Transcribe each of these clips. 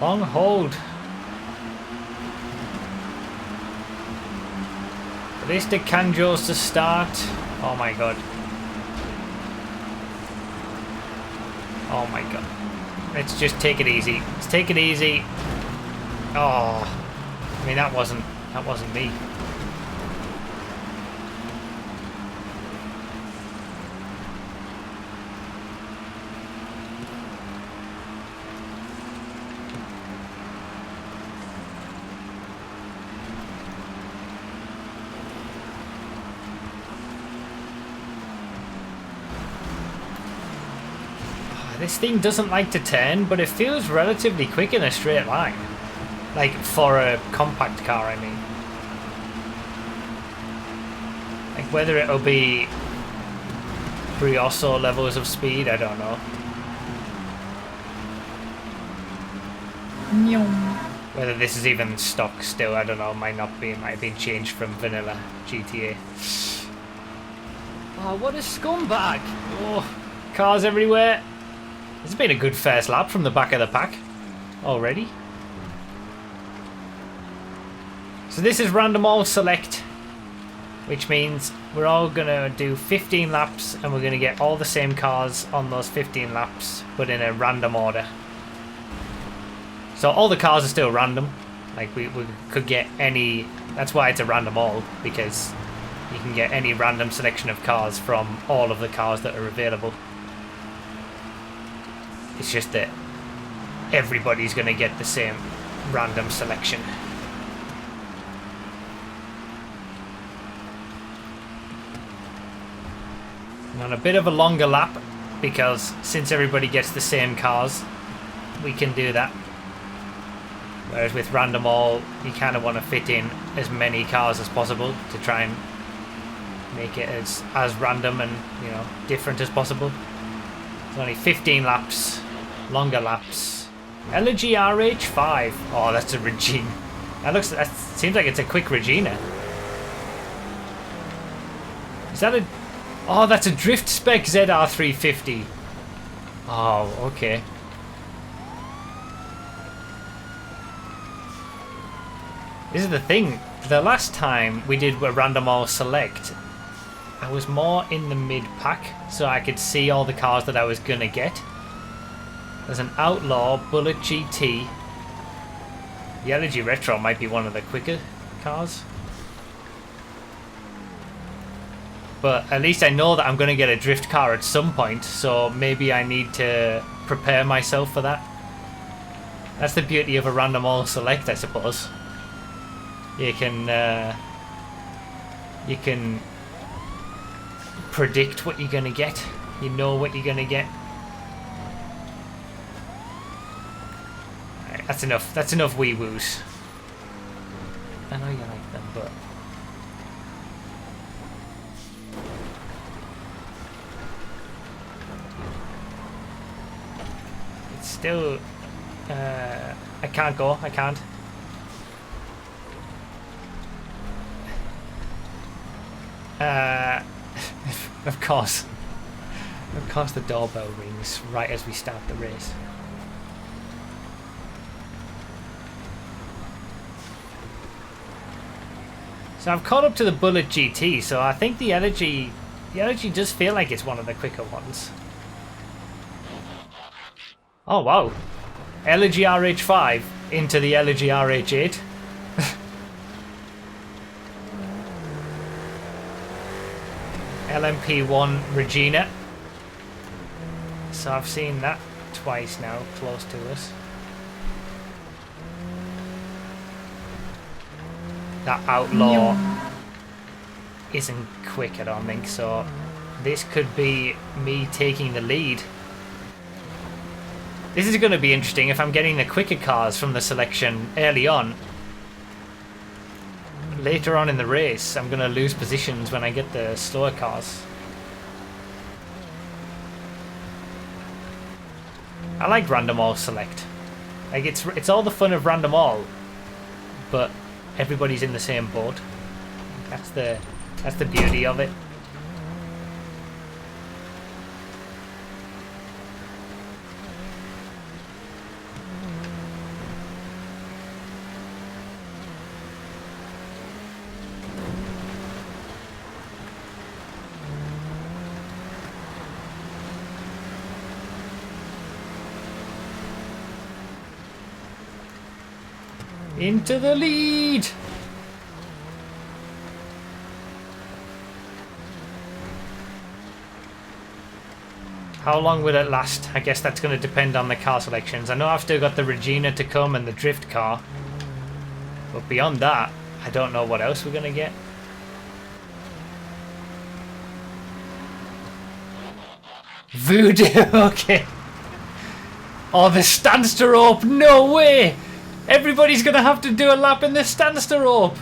Long hold. Ballistic Kanjos to start. Oh my god. Oh my god. Let's just take it easy. Let's take it easy. Oh. I mean, that wasn't me. This thing doesn't like to turn, but it feels relatively quick in a straight line. Like, for a compact car, I mean. Like, whether it'll be Brioso levels of speed, I don't know. Whether this is even stock still, I don't know. Might not be. It might have been changed from vanilla GTA. Oh, what a scumbag! Oh, cars everywhere. This has been a good first lap from the back of the pack already. So this is random all select, which means we're all going to do 15 laps and we're going to get all the same cars on those 15 laps, but in a random order. So all the cars are still random. Like we could get any, that's why it's a random all, because you can get any random selection of cars from all of the cars that are available. It's just that everybody's going to get the same random selection. And on a bit of a longer lap, because since everybody gets the same cars, we can do that. Whereas with random all, you kind of want to fit in as many cars as possible to try and make it as random and, you know, different as possible. It's only 15 laps. Longer laps. Elegy RH5. Oh, that's a Regina. That seems like it's a quick Regina. Is that a... Oh, that's a Drift Spec ZR350. Oh, okay. This is the thing. The last time we did a random all select, I was more in the mid-pack, so I could see all the cars that I was gonna get. There's an Outlaw, Bullet GT. The Elegy Retro might be one of the quicker cars. But at least I know that I'm going to get a drift car at some point, so maybe I need to prepare myself for that. That's the beauty of a random all select, I suppose. You can predict what you're going to get. You know what you're going to get. That's enough. That's enough wee woos. I know you like them, but it's still. I can't go. I can't. Of course. Of course, the doorbell rings right as we start the race. So I've caught up to the Bullet GT, so I think the Elegy does feel like it's one of the quicker ones. Oh wow. Elegy RH5 into the Elegy RH8. LMP1 Regina. So I've seen that twice now, close to us. That Outlaw isn't quick, I don't think, so this could be me taking the lead. This is going to be interesting if I'm getting the quicker cars from the selection early on. Later on in the race, I'm going to lose positions when I get the slower cars. I like random all select. Like it's all the fun of random all, but everybody's in the same boat. That's the beauty of it. Into the lead! How long will it last? I guess that's going to depend on the car selections. I know I've still got the Regina to come and the drift car. But beyond that, I don't know what else we're going to get. Voodoo, okay. Oh, the Stanster rope, no way! Everybody's going to have to do a lap in the Stanster rope.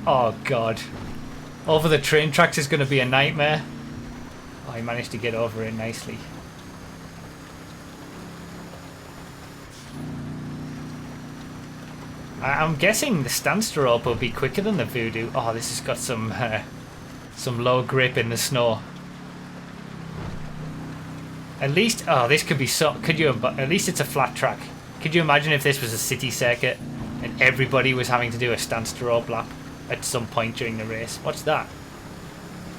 Oh, God. Over the train tracks is going to be a nightmare. Oh, he managed to get over it nicely. I'm guessing the Stanster rope will be quicker than the Voodoo. Oh, this has got some low grip in the snow. At least, oh, this could be so. Could you? At least it's a flat track. Could you imagine if this was a city circuit and everybody was having to do a Stanster rope lap at some point during the race? What's that?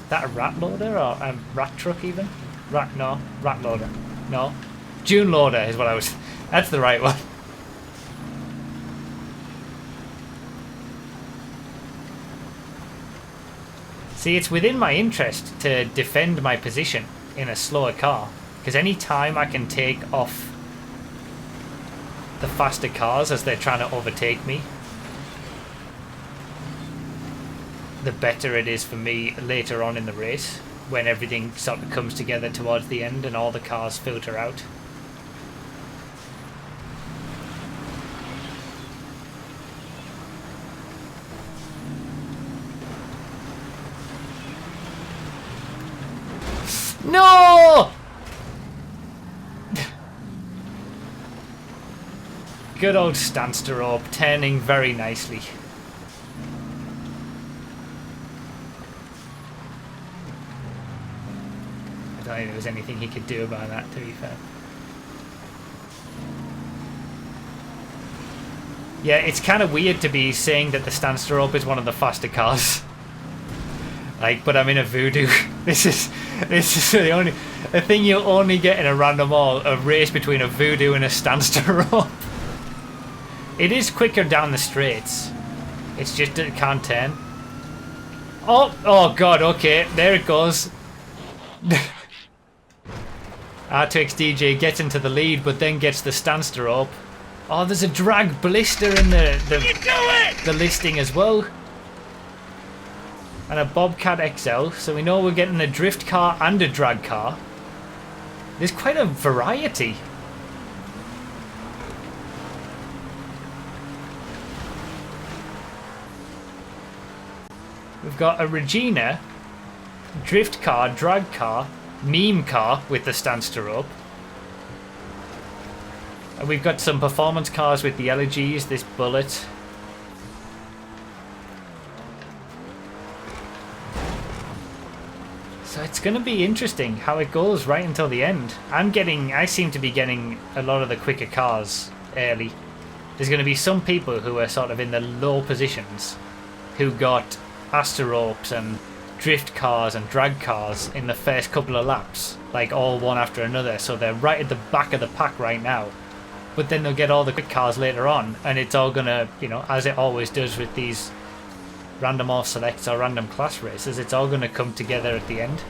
Is that a rat loader or a rat truck even? Rat loader. No, June loader is what I was. That's the right one. See, it's within my interest to defend my position in a slower car, because any time I can take off the faster cars as they're trying to overtake me, the better it is for me later on in the race, when everything sort of comes together towards the end and all the cars filter out. No! Good old Stanster rope, turning very nicely. I don't think there was anything he could do about that, to be fair. Yeah, it's kind of weird to be saying that the Stanster rope is one of the faster cars. Like, but I'm in a Voodoo. This is the thing you'll only get in a random all, a race between a Voodoo and a Stanster rope. It is quicker down the straights. It's just that it can't turn. Oh God, okay, there it goes. R2XDJ gets into the lead, but then gets the Stanster rope. Oh, there's a drag blister in the listing as well. And a Bobcat XL, so we know we're getting a drift car and a drag car. There's quite a variety. We've got a Regina, drift car, drag car, meme car with the Stanster rope. And we've got some performance cars with the LGs, this Bullet. So it's going to be interesting how it goes right until the end. I seem to be getting a lot of the quicker cars early. There's going to be some people who are sort of in the low positions who got Aster ropes and drift cars and drag cars in the first couple of laps, like all one after another, so they're right at the back of the pack right now. But then they'll get all the quick cars later on, and it's all going to, you know, as it always does with these random all selects or random class races, it's all going to come together at the end.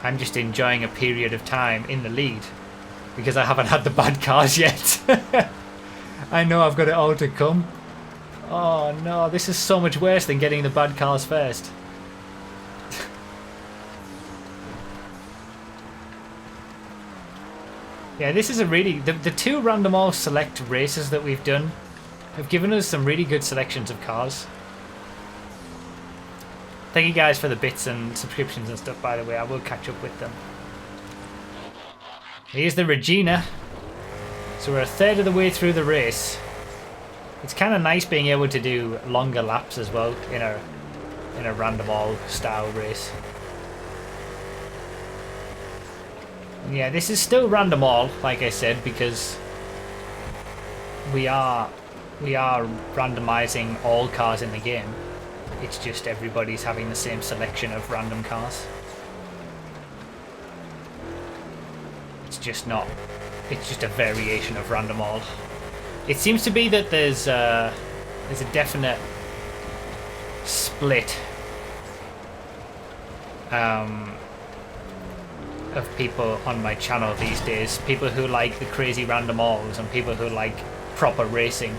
I'm just enjoying a period of time in the lead because I haven't had the bad cars yet. I know I've got it all to come. Oh no, this is so much worse than getting the bad cars first. Yeah, this is a really... The two random all select races that we've done have given us some really good selections of cars. Thank you guys for the bits and subscriptions and stuff, by the way. I will catch up with them. Here's the Regina. So we're a third of the way through the race. It's kind of nice being able to do longer laps as well in a random all style race. And yeah, this is still random all, like I said, because we are randomizing all cars in the game. It's just everybody's having the same selection of random cars. It's just not it's just a variation of random all. It seems to be that there's a definite split of people on my channel these days. People who like the crazy random alls and people who like proper racing.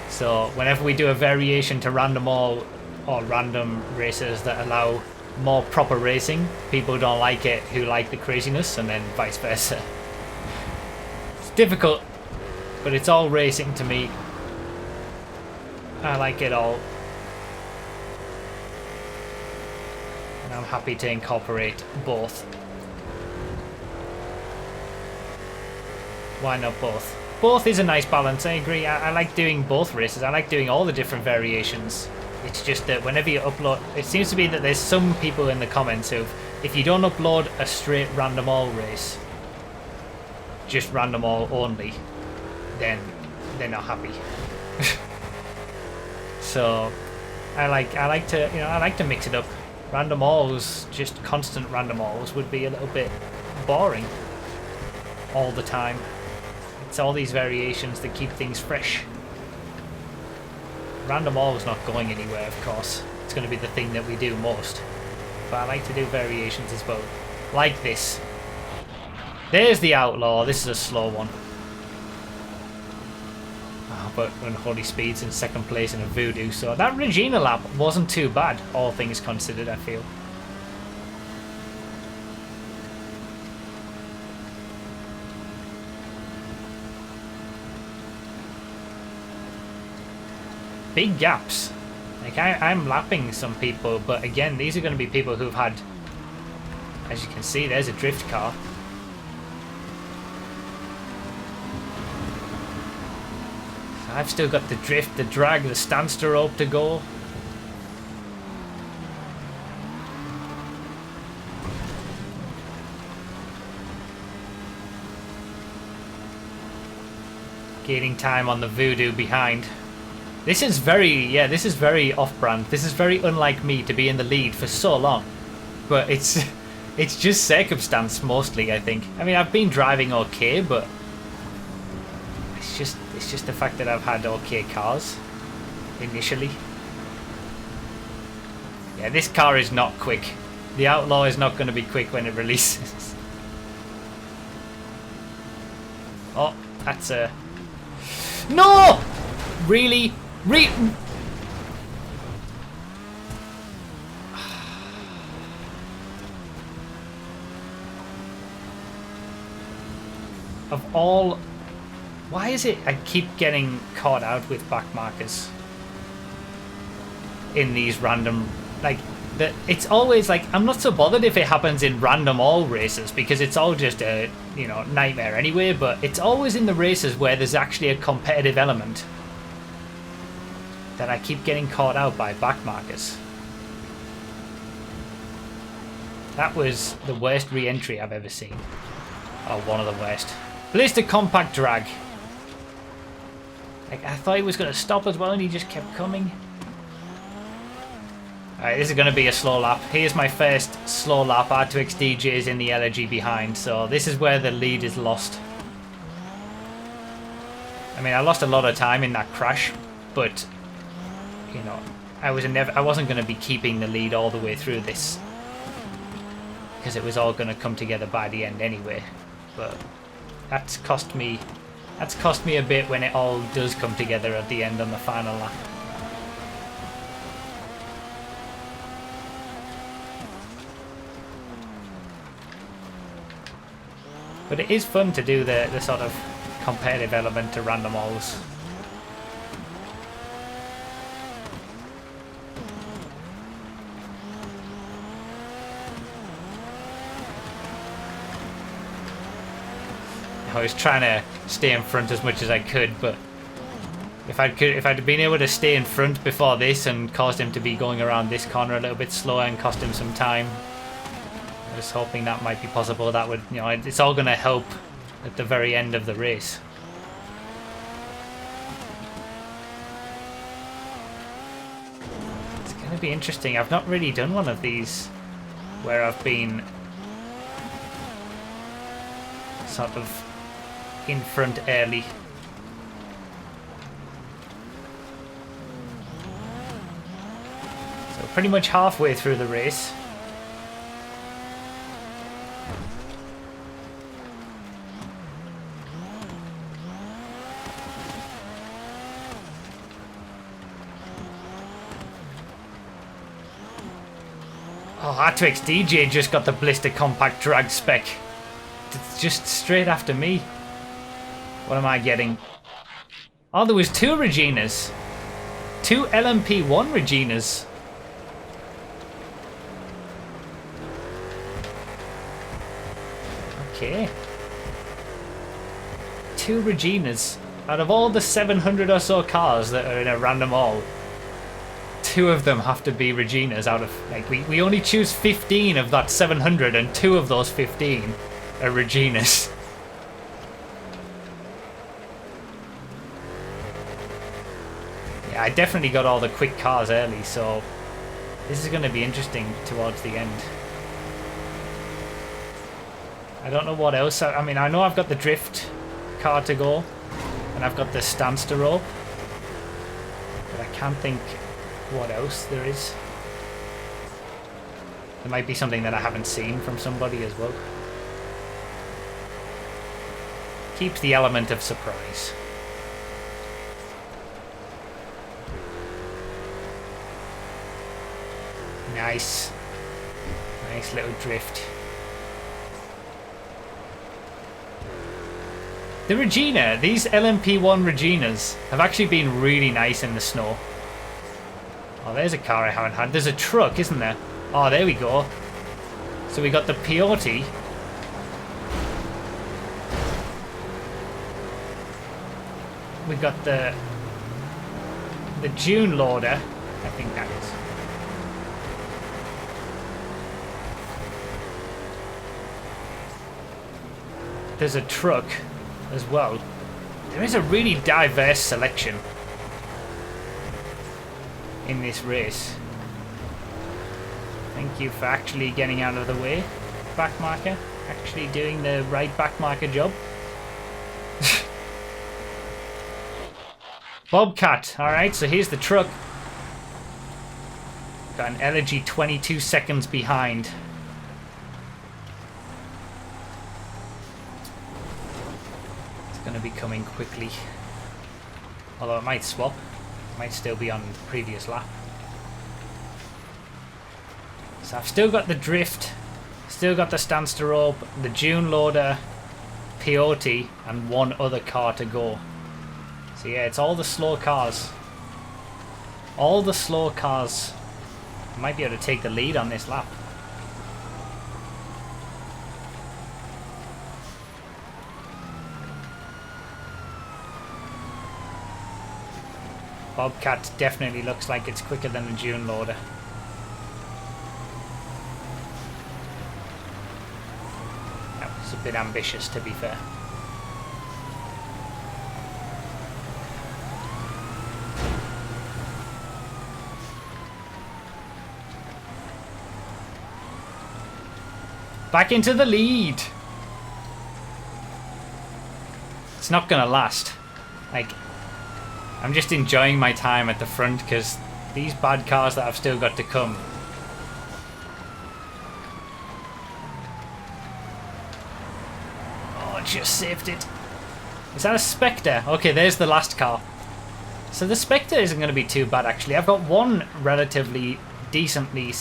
So whenever we do a variation to random all or random races that allow more proper racing, people don't like it who like the craziness, and then vice versa. It's difficult, but it's all racing to me. I like it all. And I'm happy to incorporate both. Why not both? Both is a nice balance, I agree. I like doing both races. I like doing all the different variations. It's just that whenever you upload... It seems to be that there's some people in the comments who, if you don't upload a straight random all race, just random all only, then they're not happy. So I like to mix it up. Random alls, just constant random alls, would be a little bit boring all the time. It's all these variations that keep things fresh. Random all is not going anywhere, of course. It's going to be the thing that we do most. But I like to do variations as well. Like this. There's the Outlaw. This is a slow one. Oh, but Unholy Speed's in second place in a Voodoo. So that Regina lap wasn't too bad, all things considered, I feel. Big gaps. Like I'm lapping some people, but again, these are going to be people who've had, as you can see, there's a drift car. So I've still got the drift, the drag, the Stanster rope to go. Gaining time on the Voodoo behind. This is very off-brand. This is very unlike me to be in the lead for so long. But it's just circumstance mostly, I think. I mean, I've been driving okay, but it's just the fact that I've had okay cars initially. Yeah, this car is not quick. The Outlaw is not going to be quick when it releases. Oh, that's a... No! Really? Of all... Why is it I keep getting caught out with back markers in these random... Like, it's always like... I'm not so bothered if it happens in random all races because it's all just a, you know, nightmare anyway, but it's always in the races where there's actually a competitive element that I keep getting caught out by back markers. That was the worst re-entry I've ever seen. Oh, one of the worst. Ballistic compact drag. Like, I thought he was going to stop as well and he just kept coming. Alright, this is going to be a slow lap. Here's my first slow lap. R2X DJ is in the LG behind, so this is where the lead is lost. I mean, I lost a lot of time in that crash, but... You know, I wasn't going to be keeping the lead all the way through this because it was all going to come together by the end anyway. But that's cost me a bit when it all does come together at the end on the final lap. But it is fun to do the sort of competitive element to random alls. I was trying to stay in front as much as I could, but if I'd been able to stay in front before this and caused him to be going around this corner a little bit slower and cost him some time, I was hoping that might be possible. That would, you know, it's all going to help at the very end of the race. It's going to be interesting. I've not really done one of these where I've been sort of in front early. So pretty much halfway through the race. Oh, Atrix DJ just got the Blister Compact Drag spec. It's just straight after me. What am I getting? Oh, there was 2 Reginas. 2 LMP1 Reginas. Okay. 2 Reginas. Out of all the 700 or so cars that are in a random all, 2 of them have to be Reginas out of, like, we only choose 15 of that 700 and 2 of those 15 are Reginas. Yeah, I definitely got all the quick cars early, so this is going to be interesting towards the end. I don't know what else. I mean, I know I've got the drift car to go, and I've got the Stanster rope, but I can't think what else there is. There might be something that I haven't seen from somebody as well. Keeps the element of surprise. Nice. Nice little drift. The Regina, these LMP1 Reginas have actually been really nice in the snow. Oh, there's a car I haven't had. There's a truck, isn't there? Oh, there we go. So we got the Peyote. We got the June loader. I think that is. There's a truck as well. There is a really diverse selection in this race. Thank you for actually getting out of the way, backmarker. Actually doing the right backmarker job. Bobcat. Alright, so here's the truck. Got an Elegy 22 seconds behind. It's going to be coming quickly. Although it might swap. It might still be on the previous lap. So I've still got the drift. Still got the Stanster rope, the June loader, Peyote, and one other car to go. So yeah, it's all the slow cars. All the slow cars. I might be able to take the lead on this lap. Bobcat definitely looks like it's quicker than the June loader. That was a bit ambitious, to be fair. Back into the lead. It's not gonna last. Like, I'm just enjoying my time at the front because these bad cars that I've still got to come. Oh, just saved it. Is that a Spectre? Okay, there's the last car. So the Spectre isn't going to be too bad actually. I've got one relatively decently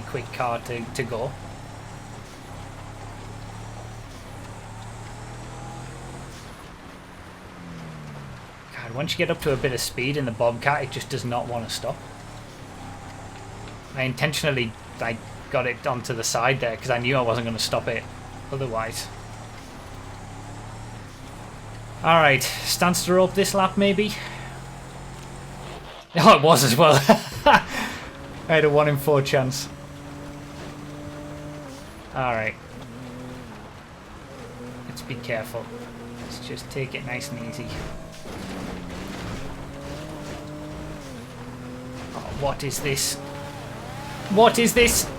quick car to go. Once you get up to a bit of speed in the Bobcat, it just does not want to stop. I intentionally got it onto the side there because I knew I wasn't going to stop it otherwise. Alright, Stanster rope this lap maybe? Oh, it was as well. I had a 1 in 4 chance. Alright. Let's be careful. Let's just take it nice and easy. What is this? What is this?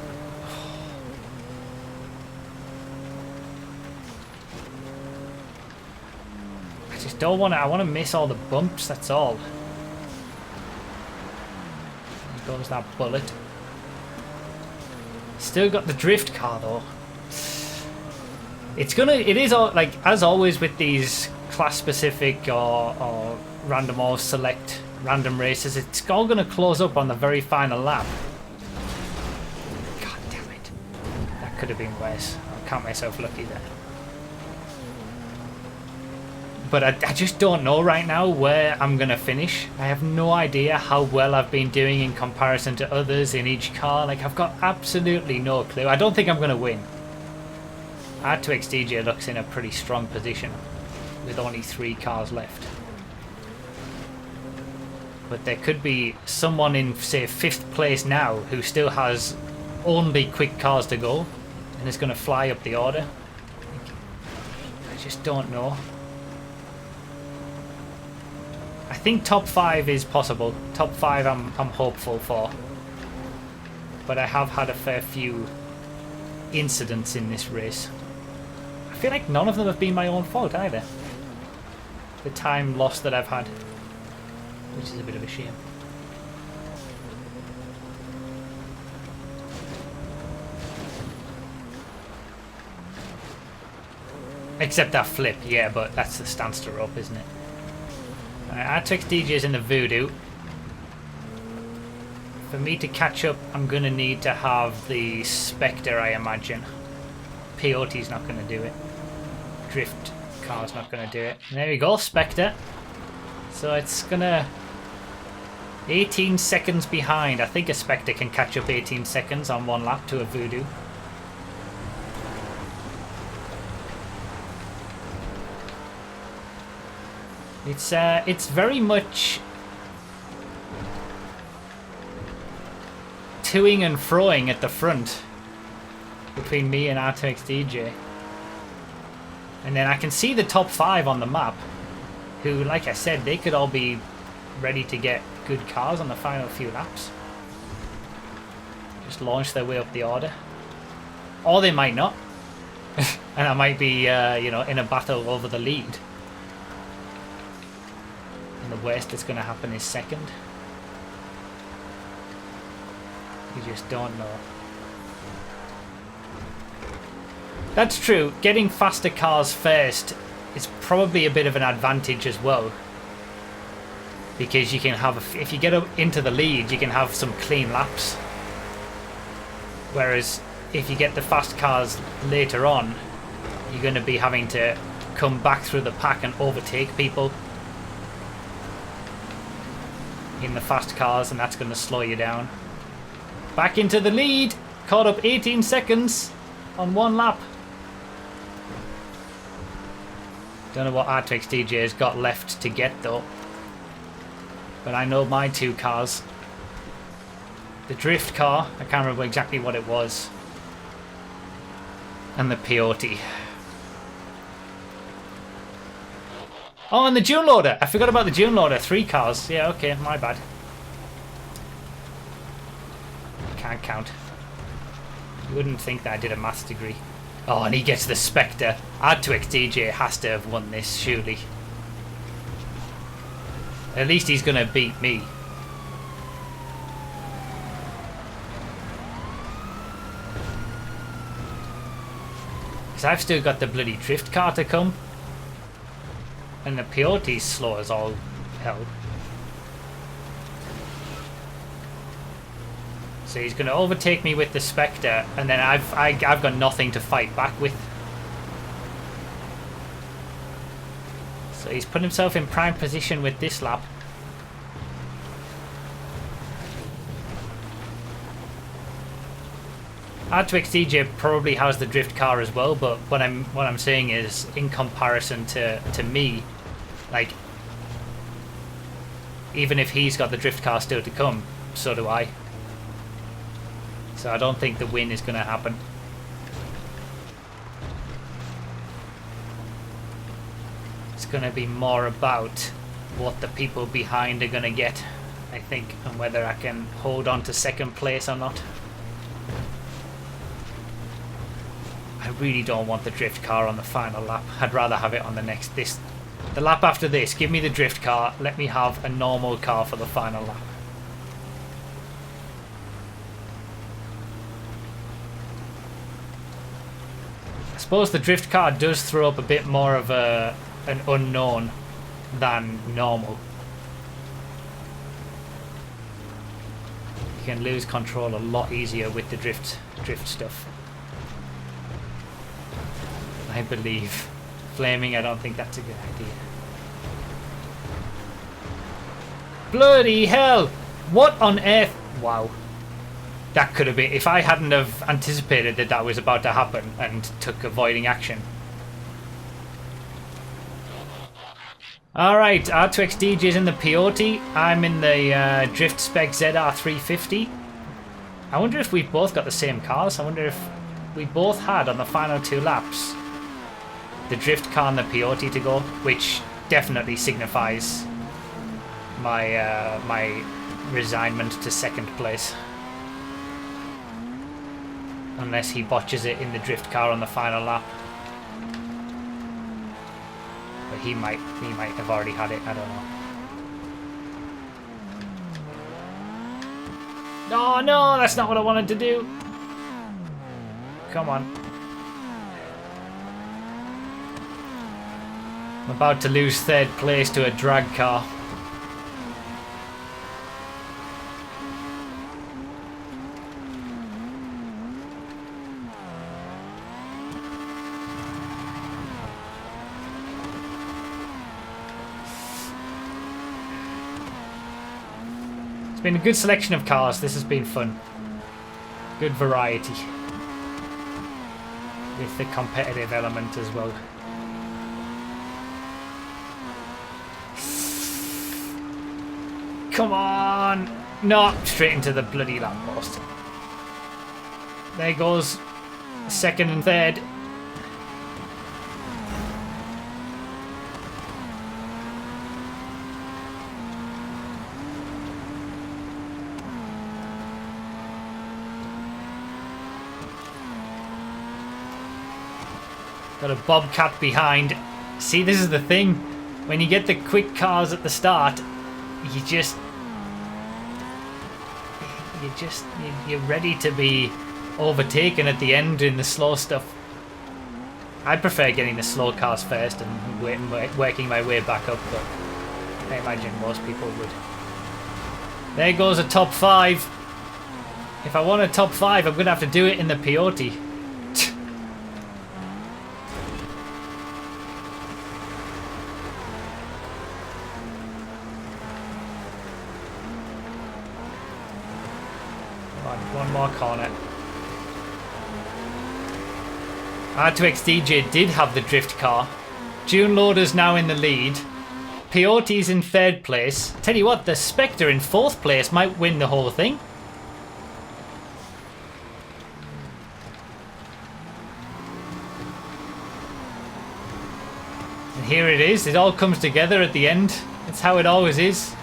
just don't want to. I want to miss all the bumps. That's all. There goes that bullet. Still got the drift car though. It is all like as always with these class specific or random or select random races. It's all gonna close up on the very final lap. God damn it! That could have been worse. I'll count myself lucky there. But I just don't know right now where I'm going to finish. I have no idea how well I've been doing in comparison to others in each car. Like, I've got absolutely no clue. I don't think I'm going to win. R2XDJ looks in a pretty strong position with only 3 cars left. But there could be someone in, say, 5th place now who still has only quick cars to go and is going to fly up the order. I just don't know. I think top 5 is possible. Top 5 I'm hopeful for. But I have had a fair few incidents in this race. I feel like none of them have been my own fault either. The time lost that I've had. Which is a bit of a shame. Except that flip, yeah, but that's the standstill rope, isn't it? R2XDJ's in the voodoo. For me to catch up, I'm going to need to have the Spectre, I imagine. Peyote's not going to do it. Drift car's not going to do it. There we go, Spectre. So it's going to... 18 seconds behind. I think a Spectre can catch up 18 seconds on one lap to a voodoo. It's very much toing and froing at the front between me and R2XDJ. And then I can see the top 5 on the map who, like I said, they could all be ready to get good cars on the final few laps. Just launch their way up the order. Or they might not. And I might be, you know, in a battle over the lead. And the worst that's going to happen is second. You just don't know. That's true. Getting faster cars first is probably a bit of an advantage as well. Because you can have, if you get up into the lead, you can have some clean laps. Whereas if you get the fast cars later on, you're going to be having to come back through the pack and overtake people in the fast cars, and that's going to slow you down. Back into the lead, caught up 18 seconds on one lap. Don't know what R2XDJ has got left to get though, but I know my 2 cars. The drift car, I can't remember exactly what it was, and the peyote. Oh, and the June loader. I forgot about the June loader. 3 cars. Yeah, okay, my bad. Can't count. You wouldn't think that I did a maths degree. Oh, and he gets the Spectre. R2XDJ has to have won this, surely. At least he's going to beat me. Because I've still got the bloody drift car to come. And the peyote's slow as all hell. So he's going to overtake me with the Spectre, and then I've got nothing to fight back with. So he's put himself in prime position with this lap. R2XDJ probably has the drift car as well, but what I'm saying is, in comparison to me, like, even if he's got the drift car still to come, so do I. So I don't think the win is going to happen. It's going to be more about what the people behind are going to get, I think, and whether I can hold on to second place or not. I really don't want the drift car on the final lap. I'd rather have it on the next, this The lap after this, give me the drift car. Let me have a normal car for the final lap. I suppose the drift car does throw up a bit more of an unknown than normal. You can lose control a lot easier with the drift stuff. I believe. Flaming, I don't think that's a good idea. Bloody hell! What on earth? Wow. That could have been... If I hadn't have anticipated that that was about to happen and took avoiding action. Alright, R2XDJ's in the Peyote. I'm in the Drift Spec ZR350. I wonder if we've both got the same cars. I wonder if we both had on the final 2 laps the drift car and the Peyote to go, which definitely signifies my my resignment to 2nd place. Unless he botches it in the drift car on the final lap. But he might have already had it, I don't know. Oh no, that's not what I wanted to do. Come on. I'm about to lose 3rd place to a drag car. It's been a good selection of cars. This has been fun. Good variety. With the competitive element as well. Come on! No, straight into the bloody lamppost. There goes 2nd and 3rd. Got a Bobcat behind. See, this is the thing. When you get the quick cars at the start, you're ready to be overtaken at the end in the slow stuff. I prefer getting the slow cars first and working my way back up, but I imagine most people would. There goes a top 5. If I want a top 5, I'm going to have to do it in the Peyote. One more corner. R2XDJ did have the drift car. June Loader's now in the lead. Peyote's in 3rd place. Tell you what, the Spectre in 4th place might win the whole thing. And here it is. It all comes together at the end. It's how it always is.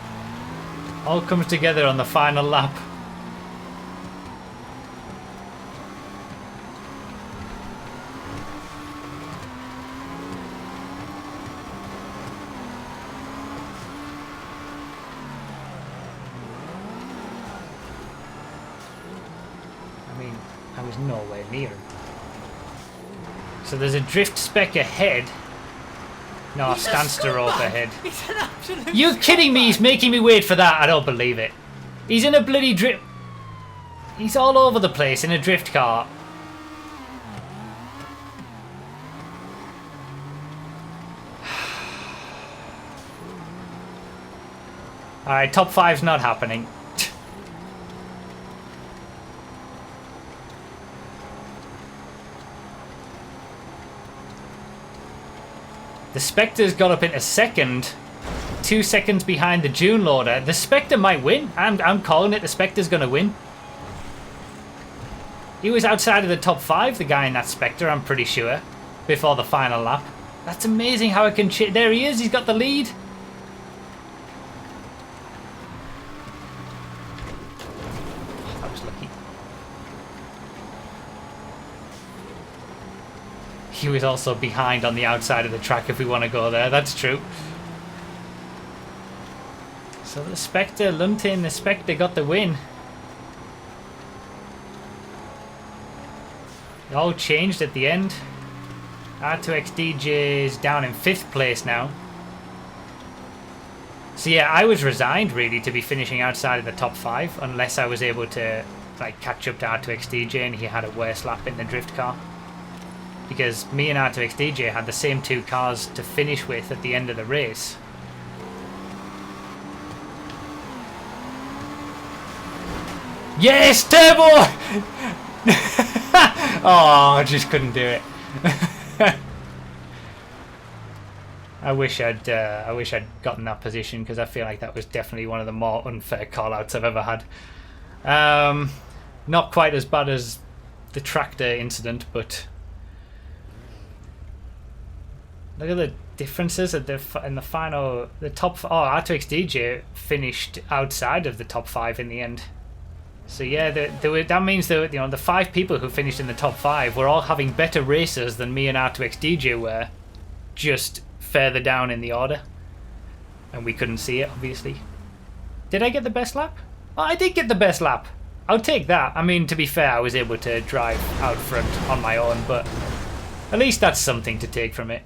All comes together on the final lap. I was nowhere near him. So there's a drift spec ahead. No, Stanster rope ahead. You're kidding me, he's making me wait for that. I don't believe it. He's in a bloody drift. He's all over the place in a drift car. Alright, top 5's not happening. The Spectre's got up into 2nd, 2 seconds behind the June Loader. The Spectre might win. I'm calling it. The Spectre's going to win. He was outside of the top 5, the guy in that Spectre, I'm pretty sure, before the final lap. That's amazing how it can change. There he is. He's got the lead. he was also behind on the outside of the track if we want to go there. That's true. So the Spectre, Luntin, the Spectre got the win. It all changed at the end. R2XDJ is down in 5th place now. So yeah, I was resigned really to be finishing outside of the top 5 unless I was able to like catch up to R2XDJ and he had a worse lap in the drift car. Because me and R2XDJ had the same 2 cars to finish with at the end of the race. Yes, turbo! Oh, I just couldn't do it. I wish I'd gotten that position because I feel like that was definitely one of the more unfair call-outs I've ever had. Not quite as bad as the tractor incident, but look at the differences at in the final. The top. Oh, R2XDJ finished outside of the top 5 in the end. So yeah, that means that the 5 people who finished in the top 5 were all having better races than me and R2XDJ were, just further down in the order, and we couldn't see it obviously. Did I get the best lap? Oh, I did get the best lap. I'll take that. I mean, to be fair, I was able to drive out front on my own, but at least that's something to take from it.